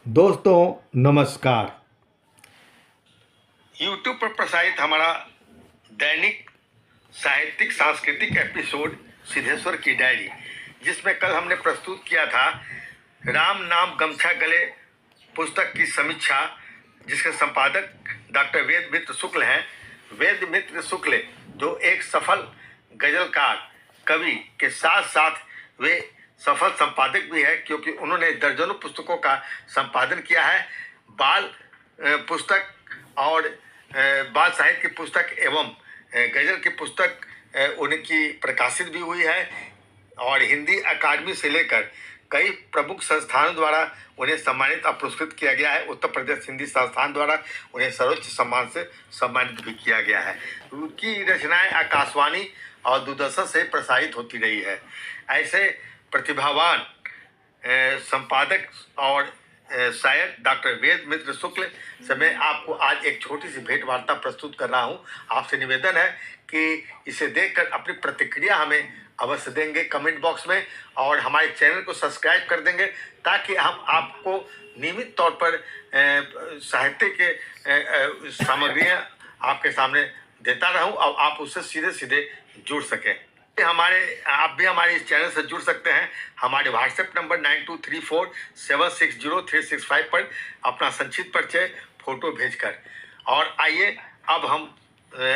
दोस्तों नमस्कार। YouTube पर प्रसारित हमारा दैनिक साहित्यिक सांस्कृतिक एपिसोड सिद्धेश्वर की डायरी, जिसमें कल हमने प्रस्तुत किया था राम नाम गमछा गले पुस्तक की समीक्षा, जिसके संपादक डॉक्टर वेद मित्र शुक्ल हैं। वेद मित्र शुक्ल जो एक सफल गजलकार कवि के साथ साथ वे सफल संपादक भी है, क्योंकि उन्होंने दर्जनों पुस्तकों का संपादन किया है। बाल पुस्तक और बाल साहित्य की पुस्तक एवं गजल की पुस्तक उनकी प्रकाशित भी हुई है और हिंदी अकादमी से लेकर कई प्रमुख संस्थानों द्वारा उन्हें सम्मानित और पुरस्कृत किया गया है। उत्तर प्रदेश हिंदी संस्थान द्वारा उन्हें सर्वोच्च सम्मान से सम्मानित भी किया गया है। उनकी रचनाएं आकाशवाणी और दूरदर्शन से प्रसारित होती रही है। ऐसे प्रतिभावान संपादक और शायद डॉक्टर वेद मित्र शुक्ल से मैं आपको आज एक छोटी सी भेंट वार्ता प्रस्तुत कर रहा हूं। आपसे निवेदन है कि इसे देखकर अपनी प्रतिक्रिया हमें अवश्य देंगे कमेंट बॉक्स में, और हमारे चैनल को सब्सक्राइब कर देंगे, ताकि हम आपको नियमित तौर पर साहित्य के सामग्रियां आपके सामने देता रहूं और आप उससे सीधे सीधे जुड़ सकें। आप भी हमारे इस चैनल से जुड़ सकते हैं। हमारे व्हाट्सएप नंबर 9234760365 पर अपना संक्षिप्त परिचय फोटो भेजकर। और आइए अब हम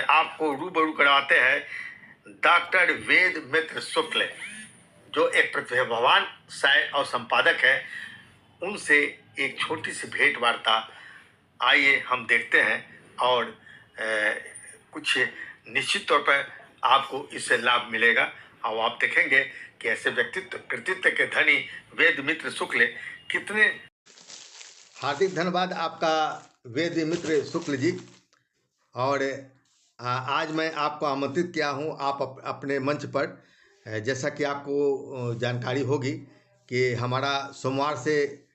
आपको रूबरू करवाते हैं डॉक्टर वेद मित्र शुक्ल, जो एक प्रतिभावान शायर और संपादक है। उनसे एक छोटी सी भेंट वार्ता आइए हम देखते हैं, और कुछ निश्चित तौर पर आपको इससे लाभ मिलेगा और आप देखेंगे कि ऐसे व्यक्तित्व कृतित्व के धनी वेद मित्र शुक्ल कितने। हार्दिक धन्यवाद आपका वेद मित्र शुक्ल जी। और आज मैं आपको आमंत्रित किया हूं आप अपने मंच पर। जैसा कि आपको जानकारी होगी कि हमारा सोमवार से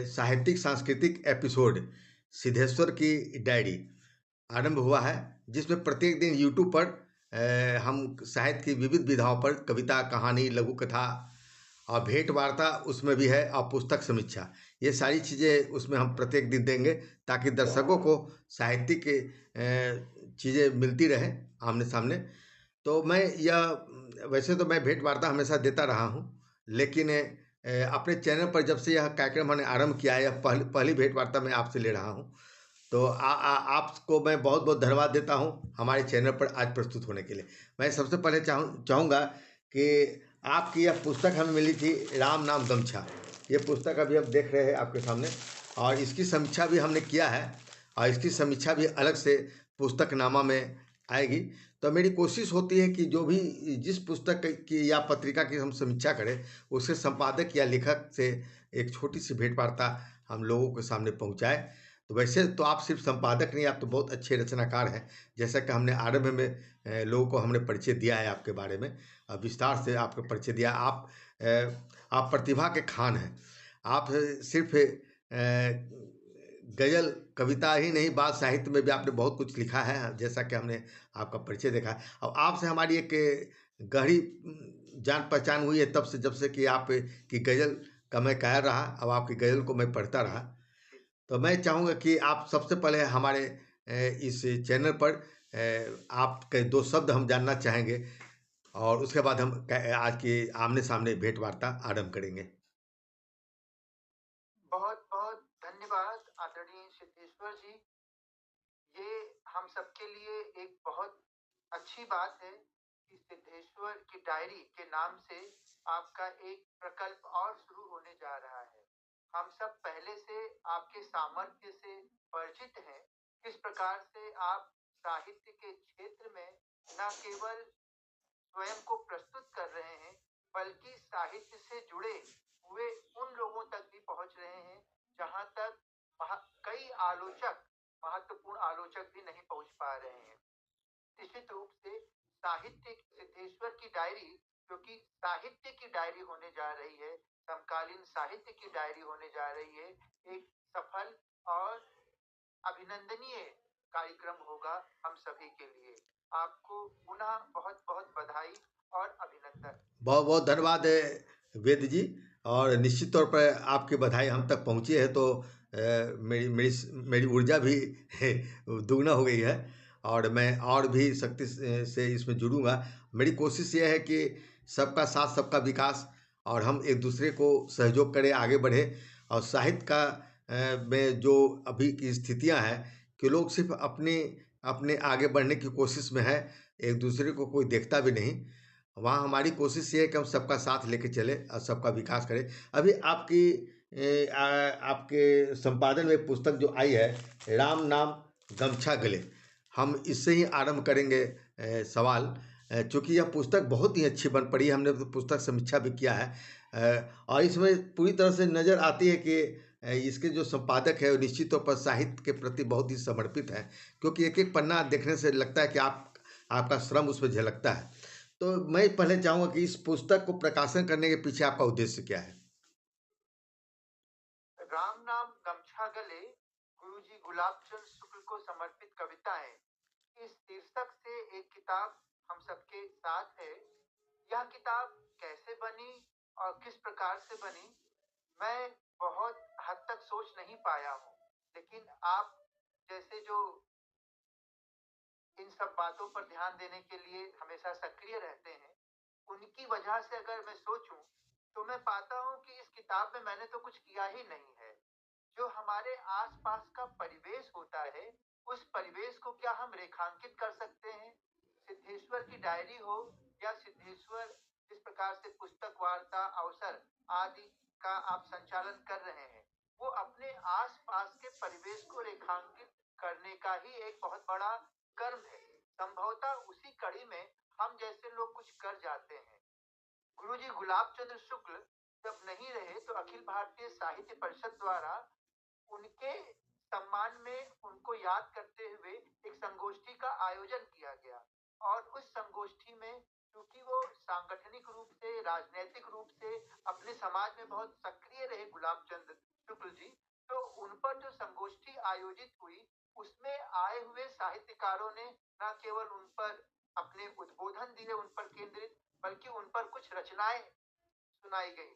साहित्यिक सांस्कृतिक एपिसोड सिद्धेश्वर की डायरी आरंभ हुआ है, जिसमें प्रत्येक दिन यूट्यूब पर हम साहित्य की विविध विधाओं पर कविता, कहानी, लघु कथा और भेंट वार्ता उसमें भी है, और पुस्तक समीक्षा, ये सारी चीज़ें उसमें हम प्रत्येक दिन देंगे, ताकि दर्शकों को साहित्यिक चीज़ें मिलती रहे आमने सामने। तो मैं यह वैसे तो मैं भेंट वार्ता हमेशा देता रहा हूँ, लेकिन अपने चैनल पर जब से यह कार्यक्रम मैंने आरंभ किया है, यह पहली भेंट वार्ता मैं आपसे ले रहा हूँ। तो आपको मैं बहुत बहुत धन्यवाद देता हूँ हमारे चैनल पर आज प्रस्तुत होने के लिए। मैं सबसे पहले चाहूँगा कि आपकी यह पुस्तक हमें मिली थी राम नाम गमछा। ये पुस्तक अभी आप देख रहे हैं आपके सामने, और इसकी समीक्षा भी हमने किया है, और इसकी समीक्षा भी अलग से पुस्तकनामा में आएगी। तो मेरी कोशिश होती है कि जो भी जिस पुस्तक की या पत्रिका की हम समीक्षा करें, उसके संपादक या लेखक से एक छोटी सी भेंट वार्ता हम लोगों के सामने पहुँचाए। तो वैसे तो आप सिर्फ संपादक नहीं, आप तो बहुत अच्छे रचनाकार हैं। जैसा कि हमने आरंभ में लोगों को हमने परिचय दिया है आपके बारे में, विस्तार से आपको परिचय दिया। आप प्रतिभा के खान हैं। आप सिर्फ गज़ल कविता ही नहीं, बाल साहित्य में भी आपने बहुत कुछ लिखा है, जैसा कि हमने आपका परिचय देखा है। और आपसे हमारी एक गहरी जान पहचान हुई है तब से, जब से कि आप की गज़ल का मैं कायल रहा, अब आपकी गज़ल को मैं पढ़ता रहा। तो मैं चाहूँगा कि आप सबसे पहले हमारे इस चैनल पर आपके दो शब्द हम जानना चाहेंगे, और उसके बाद हम आज की आमने सामने भेंट वार्ता आरंभ करेंगे। बहुत बहुत धन्यवाद आदरणीय सिद्धेश्वर जी। ये हम सबके लिए एक बहुत अच्छी बात है कि सिद्धेश्वर की डायरी के नाम से आपका एक प्रकल्प और शुरू होने जा रहा है। हम सब पहले से आपके सामर्थ्य से परिचित हैं, किस प्रकार से आप साहित्य के क्षेत्र में न केवल स्वयं को प्रस्तुत कर रहे हैं, बल्कि साहित्य से जुड़े हुए उन लोगों तक भी पहुंच रहे हैं जहां तक कई आलोचक, महत्वपूर्ण आलोचक भी नहीं पहुंच पा रहे हैं। निश्चित रूप से साहित्य सिद्धेश्वर की डायरी, क्योंकि साहित्य की डायरी होने जा रही है, समकालीन साहित्य की डायरी होने जा रही है, एक सफल और अभिनंदनीय कार्यक्रम होगा हम सभी के लिए। आपको पुनः बहुत बहुत बधाई और अभिनंदन। बहुत बहुत धन्यवाद वेद जी। और निश्चित तौर पर आपकी बधाई हम तक पहुँची है, तो मेरी मेरी मेरी ऊर्जा भी दुगना हो गई है, और मैं और भी सख्ती से इसमें जुड़ूंगा। मेरी कोशिश ये है कि सबका साथ सबका विकास, और हम एक दूसरे को सहयोग करें, आगे बढ़े। और साहित्य का में जो अभी की स्थितियां हैं कि लोग सिर्फ अपने अपने आगे बढ़ने की कोशिश में है, एक दूसरे को कोई देखता भी नहीं। वहाँ हमारी कोशिश ये है कि हम सबका साथ लेके चले और सबका विकास करें। अभी आपकी आपके संपादन में एक पुस्तक जो आई है, राम नाम गमछा गले, हम इससे ही आरंभ करेंगे सवाल। चूँकि यह पुस्तक बहुत ही अच्छी बन पड़ी है, हमने तो पुस्तक समीक्षा भी किया है, और इसमें पूरी तरह से नज़र आती है कि इसके जो संपादक है वो निश्चित तौर पर साहित्य के प्रति बहुत ही समर्पित है, क्योंकि एक एक पन्ना देखने से लगता है कि आपका श्रम उसमें झलकता है। तो मैं पहले चाहूँगा कि इस पुस्तक को प्रकाशन करने के पीछे आपका उद्देश्य क्या है? राम नाम गमछा गले गुरुजी गुलाब चंद शुक्ल को समर्पित कविताएं, इस शीर्षक से एक किताब हम सबके साथ है। यह किताब कैसे बनी और किस प्रकार से बनी, मैं बहुत हद तक सोच नहीं पाया हूँ। लेकिन आप जैसे जो इन सब बातों पर ध्यान देने के लिए हमेशा सक्रिय रहते हैं, उनकी वजह से अगर मैं सोचूं तो मैं पाता हूं कि इस किताब में मैंने तो कुछ किया ही नहीं है। जो हमारे आसपास का परिवेश होता है, उस परिवेश को क्या हम रेखांकित कर सकते हैं? सिद्धेश्वर की डायरी हो या सिद्धेश्वर जिस प्रकार से पुस्तक वार्ता अवसर आदि का आप संचालन कर रहे हैं, वो अपने आसपास के परिवेश को रेखांकित करने का ही एक बहुत बड़ा कर्म है। संभवतः उसी कड़ी में हम जैसे लोग कुछ कर जाते हैं। गुरुजी गुलाब चंद्र शुक्ल जब नहीं रहे तो अखिल भारतीय साहित्य परिषद द्वारा उनके सम्मान में उनको याद करते हुए एक संगोष्ठी का आयोजन किया गया। और उस संगोष्ठी में क्योंकि वो सांगठनिक रूप से राजनैतिक रूप से अपने समाज में बहुत सक्रिय रहे गुलाब चंद शुक्ल जी, तो उन पर जो संगोष्ठी आयोजित हुई उसमें आए हुए साहित्यकारों ने न केवल उन पर अपने उद्बोधन दिए उन पर केंद्रित, बल्कि उन पर कुछ रचनाएं सुनाई गई।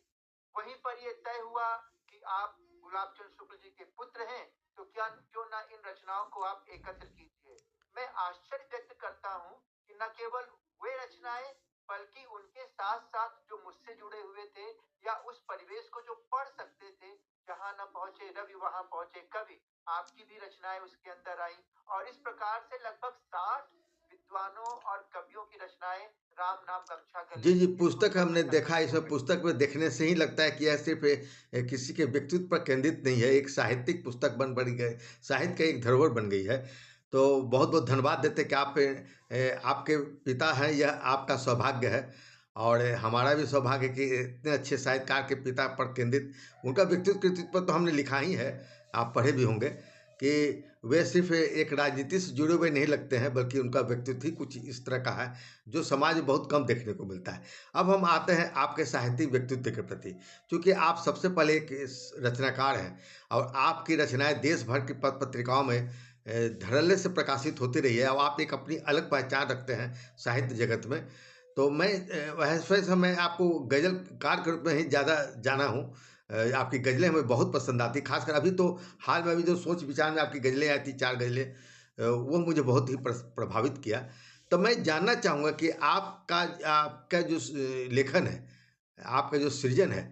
वहीं पर यह तय हुआ कि आप गुलाब चंद शुक्ल जी के पुत्र हैं, तो क्या क्यों ना इन रचनाओं को आप एकत्र कीजिए। मैं आश्चर्य व्यक्त करता हूं कि न केवल वे रचनाएं बल्कि उनके साथ साथ जो मुझसे जुड़े हुए थे या उस परिवेश को जो पढ़ सकते थे, जहां न पहुंचे रवि वहां पहुंचे कवि, आपकी भी रचनाएं उसके अंदर आई। और इस प्रकार से लगभग 60 विद्वानों और कवियों की रचनाएं राम नाम गमछा गले जी, जी, इस पुस्तक पुस्तक में हमने देखा, सम्मिलित हो इसमें गई। पुस्तक में देखने से ही लगता है कि यह सिर्फ़ किसी के व्यक्तित्व पर केंद्रित नहीं है, एक साहित्यिक पुस्तक बन गई, साहित्य का एक धरोहर बन गई है। तो बहुत-बहुत धन्यवाद देते हैं कि आपके पिता हैं, यह आपका सौभाग्य है, और हमारा भी सौभाग्य है कि इतने अच्छे साहित्यकार के पिता पर केंद्रित उनका व्यक्तित्व कृतित्व तो हमने लिखा ही है, आप पढ़े भी होंगे कि वे सिर्फ़ एक राजनीति से जुड़े हुए नहीं लगते हैं, बल्कि उनका व्यक्तित्व ही कुछ इस तरह का है जो समाज में बहुत कम देखने को मिलता है। अब हम आते हैं आपके साहित्यिक व्यक्तित्व के प्रति। चूँकि आप सबसे पहले एक रचनाकार हैं, और आपकी रचनाएँ देश भर की पत्रिकाओं में धड़ल्ले से प्रकाशित होती रही है, और आप एक अपनी अलग पहचान रखते हैं साहित्य जगत में। तो मैं वैसे मैं आपको गज़लकार के रूप में ही ज़्यादा जाना हूँ। आपकी गज़लें हमें बहुत पसंद आती, ख़ासकर अभी तो हाल में अभी जो सोच विचार में आपकी गज़लें आई थी, 4 गज़लें, वो मुझे बहुत ही प्रभावित किया। तो मैं जानना चाहूँगा कि आपका आपका जो लेखन है, आपका जो सृजन है,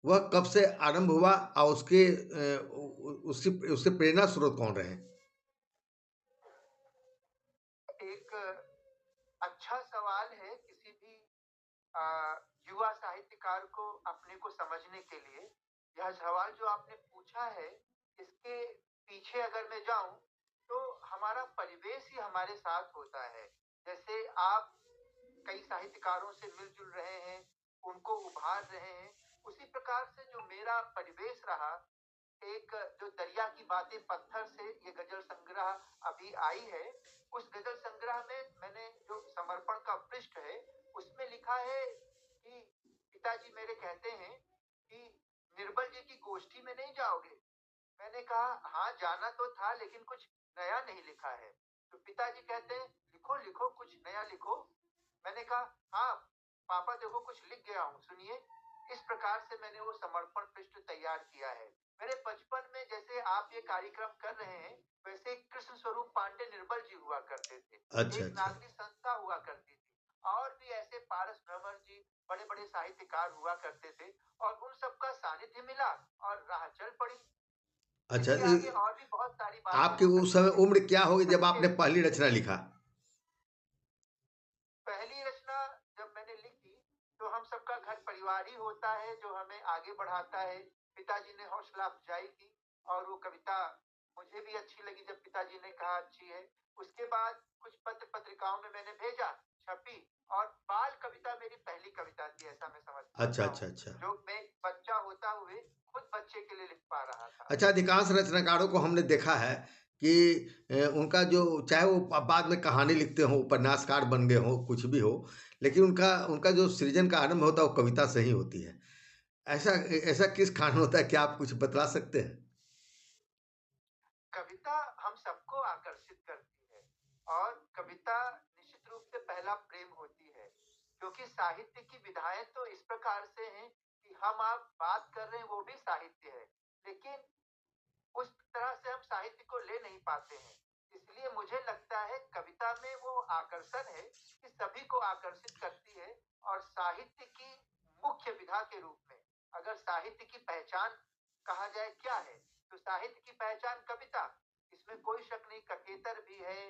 वह कब से आरंभ हुआ, और उसके उसकी उसके प्रेरणा स्रोत कौन रहे? एक अच्छा सवाल है किसी भी अ, युवा साहित्यकार को अपने को समझने के लिए। यह सवाल जो आपने पूछा है, इसके पीछे अगर मैं जाऊं तो हमारा परिवेश ही हमारे साथ होता है। जैसे आप कई साहित्यकारों से मिलजुल रहे हैं, उनको उभार रहे हैं, उसी प्रकार से जो मेरा परिवेश रहा, एक जो दरिया की बातें पत्थर से ये गजल संग्रह अभी आई है, उस गजल संग्रह में मैंने जो समर्पण का पृष्ठ है उसमें लिखा है कि पिताजी मेरे कहते हैं कि निर्बल जी की गोष्ठी में नहीं जाओगे। मैंने कहा हाँ जाना तो था, लेकिन कुछ नया नहीं लिखा है। तो पिताजी कहते हैं लिखो लिखो कुछ नया लिखो। मैंने कहा हाँ पापा देखो कुछ लिख गया हूँ सुनिए। इस प्रकार से मैंने वो समर्पण पृष्ठ तैयार किया है। मेरे बचपन में जैसे आप ये कार्यक्रम कर रहे हैं, वैसे कृष्ण स्वरूप पांडे निर्मल जी हुआ करते थे। अच्छा एक अच्छा। नागरिक संस्था हुआ करती थी और भी ऐसे पारस भ्रमर जी बड़े-बड़े साहित्यकार हुआ करते थे और उन सबका सानिध्य मिला और राह चल पड़ी। अच्छा इसके आगे और भी बहुत सारी बातें आपकी हो उस सकती समय हैं। उम्र क्या होगी जब बच्चे आपने पहली रचना लिखा? पहली रचना जब मैंने लिखी तो हम सबका घर परिवार ही होता है जो हमें आगे बढ़ाता है। पिताजी ने हौसला अफजाई की और वो कविता मुझे भी अच्छी लगी जब पिताजी ने कहा अच्छी है। उसके बाद कुछ पत्र पत्रिकाओं में मैंने भेजा, छपी और बाल कविता मेरी पहली कविता थी, ऐसा मैं अच्छा मानता अच्छा हूँ, अच्छा। जो मैं बच्चा होता हुए खुद बच्चे के लिए लिख पा रहा था। अच्छा, अधिकांश रचनाकारों को हमने देखा है कि उनका जो चाहे वो बाद में कहानी लिखते हों, उपन्यासकार बन गए हों, कुछ भी हो, लेकिन उनका उनका जो सृजन का आरंभ होता है वो कविता से ही होती है। ऐसा ऐसा किस कारण होता है, क्या आप कुछ बतला सकते हैं? कविता हम सबको आकर्षित करती है और कविता निश्चित रूप से पहला प्रेम होती है, क्योंकि साहित्य की विधाएं तो इस प्रकार से हैं कि हम आप बात कर रहे हैं वो भी साहित्य है, लेकिन उस तरह से हम साहित्य को ले नहीं पाते हैं। इसलिए मुझे लगता है कविता में वो आकर्षण है कि सभी को आकर्षित करती है और साहित्य की मुख्य विधा के रूप में अगर साहित्य की पहचान कहा जाए क्या है, तो साहित्य की पहचान कविता, इसमें कोई शक नहीं। कथेतर भी है,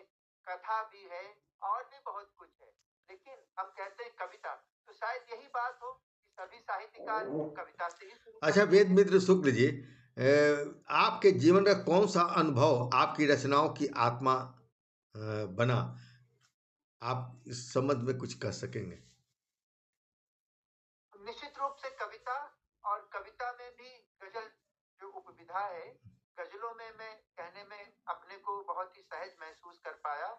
कथा भी है और भी बहुत कुछ है, लेकिन हम कहते हैं कविता, तो शायद यही बात हो कि सभी साहित्यकार कविता से ही शुरू अच्छा, करते वेद हैं। मित्र शुक्ल जी, आपके जीवन का कौन सा अनुभव आपकी रचनाओं की आत्मा बना? आप इस संबंध में कुछ कह सकेंगे? निश्चित रूप से कविता, और कविता में भी गजल जो उपविधा है, गजलों में मैं कहने में अपने को बहुत ही सहज महसूस कर पाया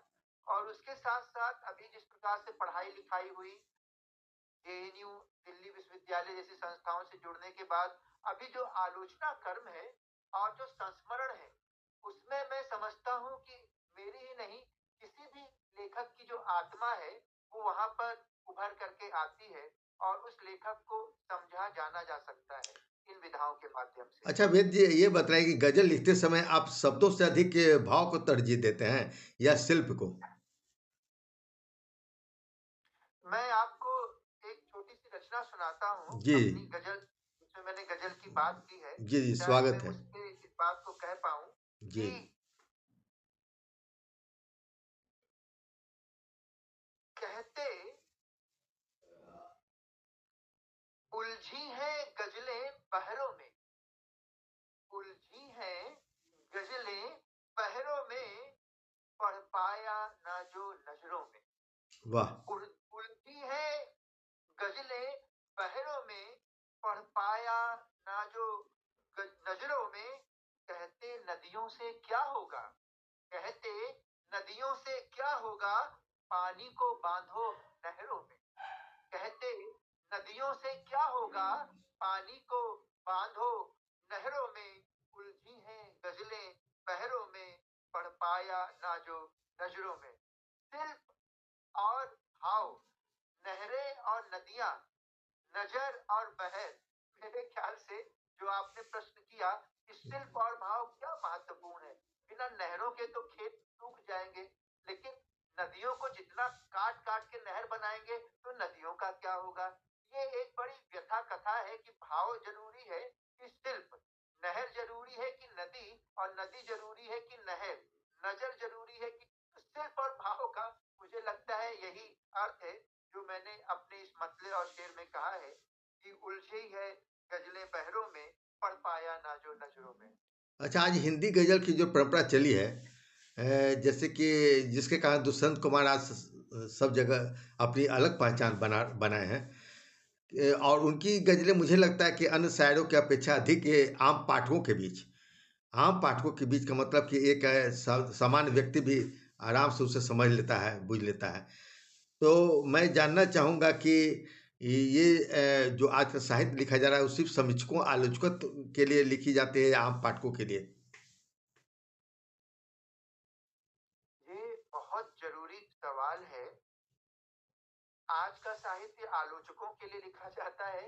और उसके साथ साथ अभी जिस प्रकार से पढ़ाई लिखाई हुई, जेएनयू दिल्ली विश्वविद्यालय जैसी संस्थाओं से जुड़ने के बाद अभी जो आलोचना कर्म है और जो संस्मरण है, उसमें मैं समझता हूँ कि मेरी ही नहीं किसी भी लेखक की जो आत्मा है वो वहां पर उभर करके आती है और उस लेखक को समझा जाना जा सकता है इन विधाओं के माध्यम से। अच्छा वेद जी, ये बताइए कि गजल लिखते समय आप शब्दों से अधिक भाव को तरजीह देते हैं या शिल्प को? मैं आपको एक छोटी सी रचना सुनाता हूँ जी अपनी गजल, जिसमें मैंने गजल की बात की है, जी जी, शायद मैं स्वागत है। उसके इस बात को कह पाऊं जी कि कहते उलझी है गजलें पहरों में, उलझी है गजलें पहरों में, पढ़ पाया ना जो नजरों में। वाह। उलझी है गजलें पहरों में, पढ़ पाया ना जो नजरों में। कहते नदियों से क्या होगा, कहते नदियों से क्या होगा, पानी को बांधो नहरों में। कहते नदियों से क्या होगा, पानी को बांधो नहरों में। उलझी हैं गजलें पहरों में, पढ़ पाया ना जो नजरों में। शिल्प और भाव, नहरें और नदियां, नजर और बहर, मेरे ख्याल से जो आपने प्रश्न किया कि शिल्प और भाव क्या महत्वपूर्ण है, बिना नहरों के तो खेत सूख जाएंगे, लेकिन नदियों को जितना काट काट के नहर बनाएंगे तो नदियों का क्या होगा। ये एक बड़ी व्यथा कथा है कि भाव जरूरी है कि शिल्प, नहर जरूरी है कि नदी, और नदी जरूरी है कि नहर, नजर जरूरी है कि शिल्प और भाव का, मुझे लगता है यही अर्थ है जो मैंने अपने इस मतले और शेर में कहा है कि उलझी है गजलें पहरों में, पढ़ पाया ना जो नजरों में। अच्छा, आज हिंदी गजल की जो परंपरा चली है, जैसे कि जिसके कारण दुष्यंत कुमार आज सब जगह अपनी अलग पहचान बनाए हैं, और उनकी गजलें मुझे लगता है कि अन्य शायरों की अपेक्षा अधिक आम पाठकों के बीच, आम पाठकों के बीच का मतलब कि एक सामान्य व्यक्ति भी आराम से उसे समझ लेता है, बुझ लेता है। तो मैं जानना चाहूँगा कि ये जो आज का साहित्य लिखा जा रहा है वो सिर्फ समीक्षकों आलोचकों के लिए लिखी जाती है या आम पाठकों के लिए? ये बहुत जरूरी सवाल है। आज का साहित्य आलोचकों के लिए लिखा जाता है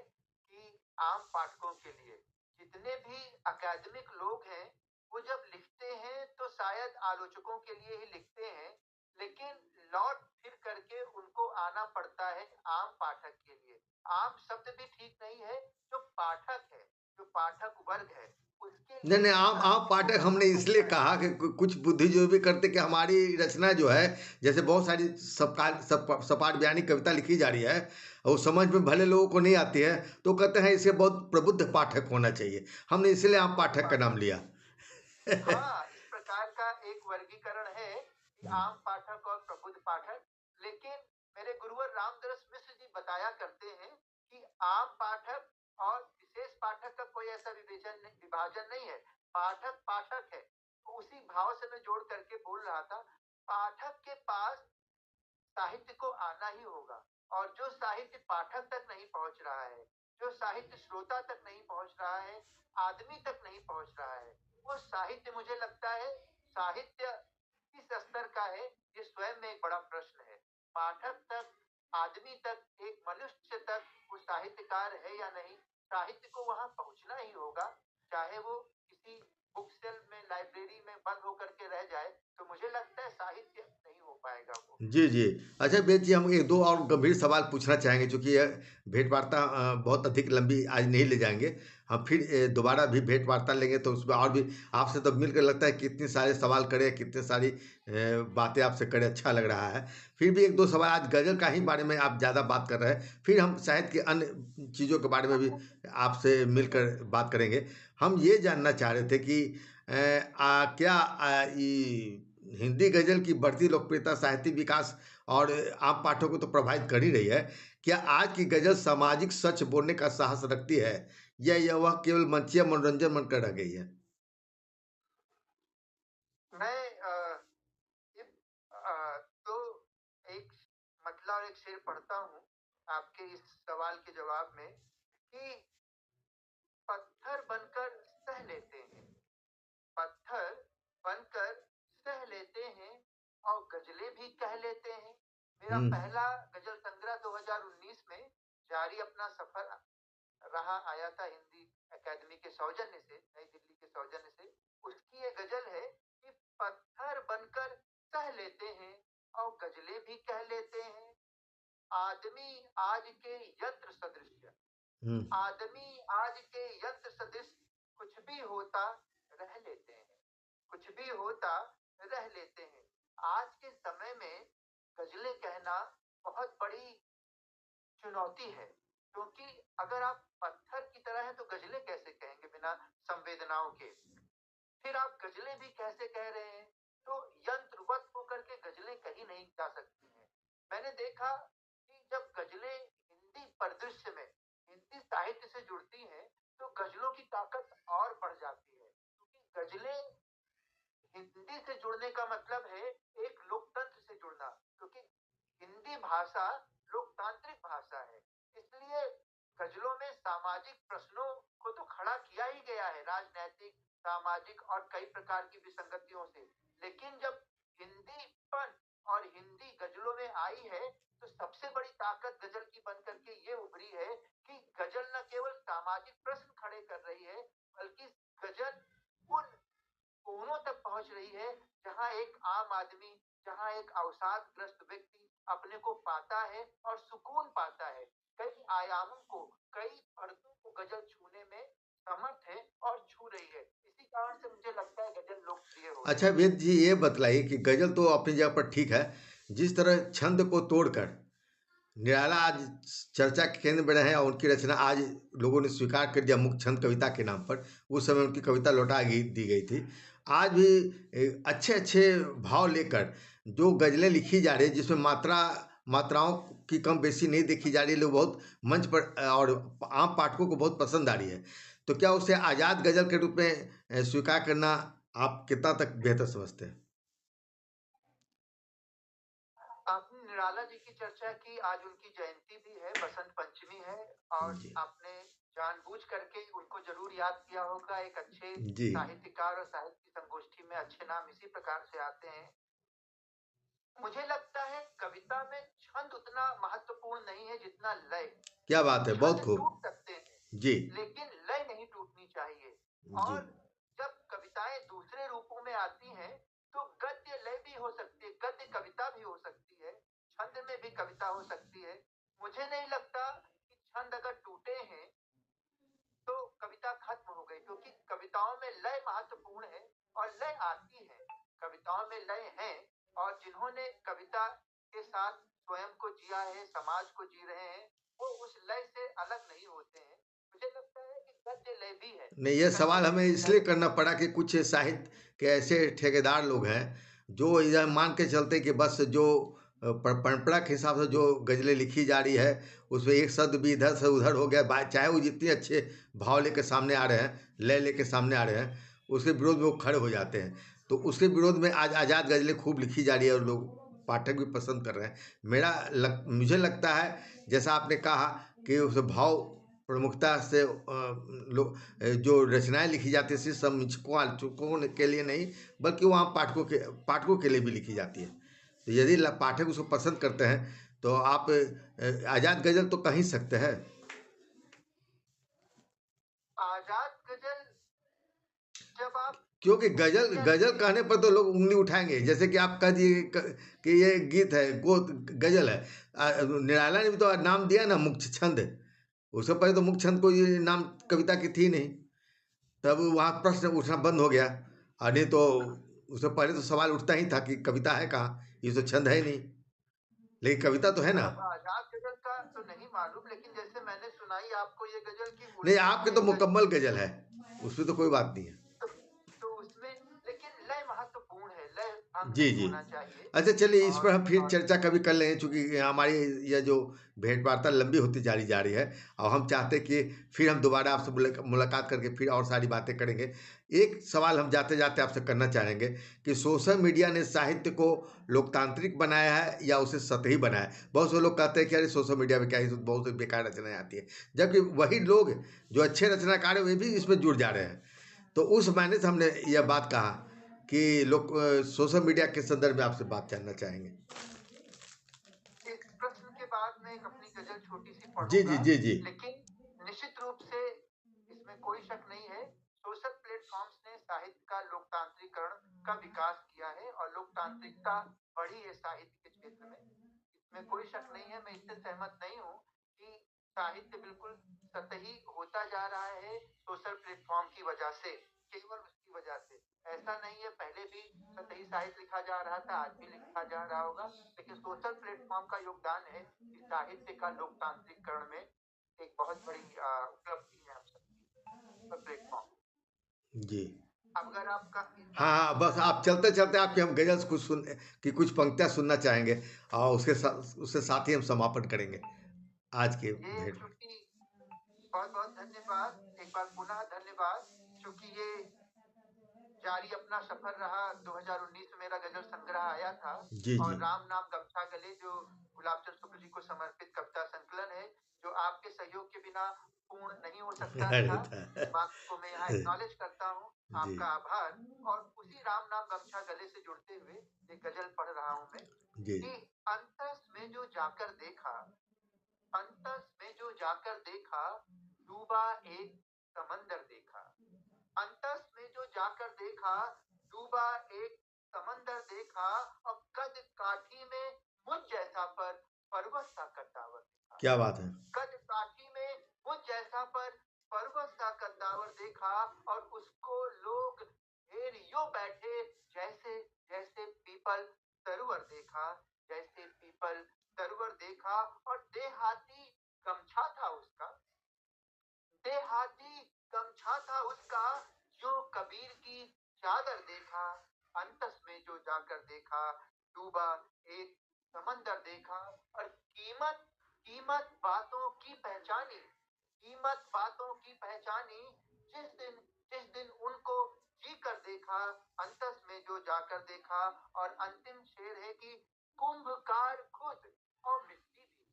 कि आम पाठकों के लिए जितने भी अकादमिक लोग हैं वो जब लिखते हैं तो शायद आलोचकों के लिए ही लिखते हैं, लेकिन लौट फिर करके उनको आना पड़ता है आम पाठक के लिए। आम शब्द भी ठीक नहीं है, जो पाठक है, जो पाठक वर्ग है, उसके नहीं लिए नहीं, इस आम आम साहित्य को पाठक हमने आना इसलिए पड़ता है। कहा कि कुछ बुद्धिजीवी भी करते कि हमारी रचना जो है, जैसे बहुत सारी सपाट बयानी कविता लिखी जा रही है और समझ में भले लोगों को नहीं आती है, तो कहते हैं इसे बहुत प्रबुद्ध पाठक होना चाहिए। हमने इसलिए आम प्रबुद्ध पाठक का नाम पाठक, लिया। हाँ, इस प्रकार का एक वर्गीकरण है कि आम पाठक और प्रबुद्ध पाठक। लेकिन मेरे गुरुवर रामदरस मिश्र जी बताया करते हैं कि आम पाठक और विशेष पाठक का कोई ऐसा विभाजन नहीं है। पाठक पाठक है। तो उसी भाव से मैं जोड़ करके बोल रहा था, पाठक के पास साहित्य को आना ही होगा। और जो साहित्य पाठक तक नहीं पहुंच रहा है, जो साहित्य श्रोता तक नहीं पहुंच रहा है, आदमी तक नहीं पहुंच रहा है, वो साहित्य मुझे लगता है, साहित्य किस स्तर का है, ये स्वयं में एक बड़ा प्रश्न है। पाठक तक, आदमी तक, एक मनुष्य तक वो साहित्यकार है या नहीं, साहित्य को वहां पहुंचना ही होगा। चाहे वो किसी बुक सेल में, लाइब्रेरी में बंद होकर के रह जाए, तो मुझे लगता है साहित्य नहीं हो पाएगा वो। जी जी। अच्छा वेद जी, हम एक दो और गंभीर सवाल पूछना चाहेंगे, चूंकि यह भेंट वार्ता बहुत अधिक लंबी आज नहीं ले जाएंगे। हम फिर दोबारा भी भेंट वार्ता लेंगे तो उसमें और भी आपसे तो मिलकर लगता है कितने सारे सवाल करें, कितने सारी बातें आपसे करें, अच्छा लग रहा है। फिर भी एक दो सवाल, आज गज़ल का ही बारे में आप ज़्यादा बात कर रहे हैं, फिर हम साहित्य के अन्य चीज़ों के बारे में भी आपसे मिलकर बात करेंगे। हम ये जानना चाह रहे थे कि क्या हिंदी गज़ल की बढ़ती लोकप्रियता साहित्यिक विकास और आम पाठकों को तो प्रभावित कर ही रही है। क्या आज की गज़ल सामाजिक सच बोलने का साहस रखती है, या यह वह केवल मंचीय मनोरंजन बनकर रह गई है? मैं तो एक मतलब और एक शेर पढ़ता हूँ आपके इस सवाल के जवाब में कि पत्थर बनकर सह लेते हैं, पत्थर बनकर सह लेते हैं और गजलें भी कह लेते हैं। मेरा हुँ। पहला गजल संग्रह 2019 में जारी अपना सफर रहा आया था हिंदी एकेडमी के सौजन्य से, नई दिल्ली के सौजन्य से। उसकी ये गजल है कि पत्थर बनकर सह लेते हैं और गजलें भी कह लेते हैं। आदमी आज के यंत्र सदृश, हुँ। आदमी आज के यंत्र सदृश कुछ भी होता रह लेते हैं, कुछ भी होता रह लेते हैं। आज के समय में गजलें कहना बहुत बड़ी चुनौती है, क्योंकि अगर आप पत्थर की तरह हैं तो गजलें कैसे कहेंगे बिना संवेदनाओं के? फिर आप गजलें भी कैसे कह रहे हैं? तो यंत्रवत होकर के गजलें कही नहीं जा सकती हैं। मैंने देखा कि जब गजलें हिंदी परिदृश्य में, हिंदी साहित्य से जुड़ती हैं, तो गजलों की ताकत और बढ़ जाती है। क्योंकि गजलें हिंदी से जुड़ने का मतलब है एक लोकतंत्र से जुड़ना, क्योंकि हिंदी भाषा लोकतांत्रिक भाषा है। इसलिए गजलों में सामाजिक प्रश्नों को तो खड़ा किया ही गया है, राजनैतिक, सामाजिक और कई प्रकार की विसंगतियों से। लेकिन जब हिंदीपन और हिंदी गजलों में आई है, तो सबसे बड़ी ताकत गजल की बन करके ये उभरी है कि गजल न केवल सामाजिक प्रश्न खड़े कर रही है, बल्कि गजल उन कोनों तक पहुंच रही है जहां एक आम आदमी, जहां एक अवसादग्रस्त व्यक्ति अपने को पाता है और सुकून पाता है। कई आयामों को, कई पर्दों को गजल छूने में समर्थ है और छू रही है। इसी कारण से मुझे लगता है गजल लोकप्रिय हो रही अच्छा है। वेद जी, ये बतलाइए कि गज़ल तो अपनी जगह पर ठीक है, जिस तरह छंद को तोड़कर निराला आज चर्चा के केंद्र में रहे हैं और उनकी रचना आज लोगों ने स्वीकार कर दिया मुक्त छंद कविता के नाम पर। उस समय उनकी कविता लौटा दी गई थी। आज भी अच्छे अच्छे भाव लेकर जो गज़लें लिखी जा रही है, जिसमें मात्राओं की कम बेसी नहीं देखी जा रही है, लोग बहुत मंच पर और आम पाठकों को बहुत पसंद आ रही है। तो क्या उसे आज़ाद गज़ल के रूप में स्वीकार करना आप कितना तक बेहतर समझते हैं? आपने निराला जी की चर्चा की, आज उनकी जयंती भी है, बसंत पंचमी है। और जी। आपने जानबूझ करके उनको जरूर याद किया होगा। एक अच्छे जी। साहित्यकार और साहित्य की संगोष्ठी में अच्छे नाम इसी प्रकार से आते हैं। मुझे लगता है कविता में छंद उतना महत्वपूर्ण नहीं है जितना लय। क्या बात है, बहुत छंद खूब। टूट सकते हैं, जी लेकिन लय नहीं टूटनी चाहिए। जी और जब कविताएं दूसरे रूपों में आती हैं तो गद्य लय भी हो सकती है, गद्य कविता भी हो सकती है, छंद में भी कविता हो सकती है। मुझे नहीं लगता कि छंद अगर टूटे हैं तो कविता खत्म हो गई, क्योंकि कविताओं में लय महत्वपूर्ण है और लय आती है, कविताओं में लय है। और जिन्होंने कविता के साथ स्वयं को जिया है, समाज को जी रहे हैं, वो उस लय से अलग नहीं होते हैं। मुझे लगता है कि गद्य लय भी है, नहीं, ये गद्य सवाल लय हमें भी है। इसलिए करना पड़ा कि कुछ साहित्य के ऐसे ठेकेदार लोग हैं जो यह मान के चलते कि बस जो परंपरा के हिसाब से जो गज़लें लिखी जा रही है उसमें एक शब्द भी इधर से उधर हो गया, चाहे वो जितने अच्छे भाव लेके सामने आ रहे हैं, लय लेके सामने आ रहे हैं, उसके विरोध में वो खड़े हो जाते हैं। तो उसके विरोध में आज आज़ाद गज़लें खूब लिखी जा रही है और लोग पाठक भी पसंद कर रहे हैं। मुझे लगता है जैसा आपने कहा कि उस भाव प्रमुखता से जो रचनाएं लिखी जाती है सिर्फ समीक्षकों आलोचकों के लिए नहीं, बल्कि वहाँ पाठकों के लिए भी लिखी जाती है। तो यदि पाठक उसको पसंद करते हैं तो आप आज़ाद गज़ल तो कह ही सकते हैं। आजाद गजल जब आप क्योंकि गजल दुनिया गजल की कहने पर तो लोग उंगली उठाएंगे, जैसे कि आप कह दिए कि ये गीत है, गो गजल है। निराला ने भी तो नाम दिया ना मुख्य छंद। उससे पहले तो मुख्य छंद को ये नाम कविता की थी नहीं, तब वहाँ प्रश्न उठना बंद हो गया। और नहीं तो उससे पहले तो सवाल उठता ही था कि कविता है कहाँ, ये तो छंद है ही नहीं, लेकिन कविता तो है ना। अब आजाद गजल का तो नहीं मालूम, लेकिन जैसे मैंने सुनाई आपको ये गजल की नहीं, उर्दू आपके में तो मुकम्मल गजल है, उसमें तो कोई बात नहीं है। तो, तो उसमें लेकिन लय महत्वपूर्ण है, लय भंग जी नहीं जी। होना चाहिए। अच्छा चलिए, इस पर हम फिर और चर्चा कभी कर लेंगे, चूंकि हमारी यह जो भेंट वार्ता लंबी होती जा रही है और हम चाहते हैं कि फिर हम दोबारा आपसे मुलाकात करके फिर और सारी बातें करेंगे। एक सवाल हम जाते जाते आपसे करना चाहेंगे कि सोशल मीडिया ने साहित्य को लोकतांत्रिक बनाया है या उसे सतही बनाया है। बहुत से लोग कहते हैं कि अरे सोशल मीडिया में क्या ही, बहुत सी बेकार रचनाएं आती है, जबकि वही लोग जो अच्छे रचनाकार हैं वे भी इसमें जुड़ जा रहे हैं। तो उस मायने से हमने यह बात कहा कि लोग सोशल मीडिया के संदर्भ में आपसे बात जानना चाहेंगे। इस प्रश्न के बाद मैं एक अपनी गजल छोटी सी जी जी पढ़ूंगा, जी जी लेकिन निश्चित रूप से इसमें कोई शक नहीं है, सोशल प्लेटफॉर्म्स ने साहित्य का लोकतांत्रिकरण का विकास किया है और लोकतांत्रिकता बढ़ी है साहित्य के क्षेत्र में। इसमें कोई शक नहीं है, मैं इससे सहमत नहीं हूँ कि साहित्य बिल्कुल सतही होता जा रहा है सोशल प्लेटफॉर्म की वजह से, केवल उसकी वजह से। ऐसा नहीं है, पहले भी सतही साहित्य लिखा जा रहा था, आज भी लिखा जा रहा होगा, लेकिन सोशल प्लेटफॉर्म का योगदान है कि साहित्य का लोकतांत्रिकरण में एक बहुत बड़ी उपलब्धि है हम सबकी प्लेटफॉर्म। जी। अब अगर आपका हाँ हाँ, बस आप चलते चलते आपकी हम गजल कुछ सुन की कुछ पंक्तियाँ सुनना चाहेंगे और उसके साथ ही हम समापन करेंगे आज के ये भेंट में। चूंकि बहुत बहुत धन्यवाद, एक बार पुनः धन्यवाद, क्योंकि ये जारी अपना सफर रहा। 2019 में मेरा गजल संग्रह आया था जी और जी। राम नाम गमछा गले जो गुलाब चंद शुक्ल जी को समर्पित कविता संकलन है, जो आपके सहयोग के बिना पूर्ण नहीं हो सकता अरे था। था। इस बात को मैं यहाँ एक्नॉलेज करता हूँ, जी आपका आभार। और उसी राम नाम गमछा गले से जुड़ते हुए एक गजल पढ़ रहा हूँ मैं जी कि अंतस में जो जाकर देखा, अंतस में जो जाकर देखा, डूबा एक समंदर देखा। अंतस में जो जाकर देखा, डूबा एक समंदर देखा, और कद काठी में मुझ जैसा पर पर्वत सा कद्दावर देखा। क्या बात है। कद काठी में मुझ जैसा पर पर्वत सा कद्दावर देखा, और उसको लोग घेरियो बैठे, जैसे जैसे पीपल सरोवर देखा, जैसे पीपल सरोवर देखा। और देहाती गमछा था उसका, देहाती गमछा था उसका, जो कबीर की चादर देखा। अंतस में जो जाकर देखा, डूबा एक समंदर देखा। और कीमत कीमत बातों की पहचानी, कीमत बातों की पहचानी, जिस दिन उनको जी कर देखा। अंतस में जो जाकर देखा। और अंतिम शेर है कि कुंभकार खुद और मिट्टी भी,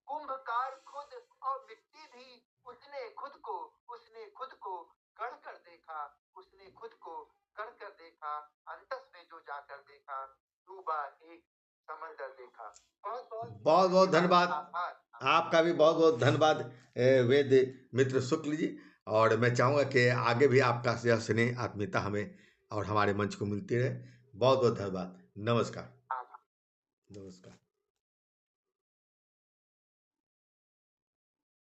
कुंभकार खुद और मिट्टी भी, उसने खुद को गढ़ कर देखा, उसने खुद को गढ़ कर देखा। अंतस में जो जाकर देखा, डूबा एक समंदर देखा। बहुत बहुत बहुत बहुत धन्यवाद। आभार। आपका भी बहुत बहुत धन्यवाद वेद मित्र शुक्ल जी। और मैं चाहूँगा कि आगे भी आपका यह स्नेह आत्मीयता हमें और हमारे मंच को मिलती रहे। बहुत बहुत धन्यवाद। नमस्कार। आभार। नमस्कार।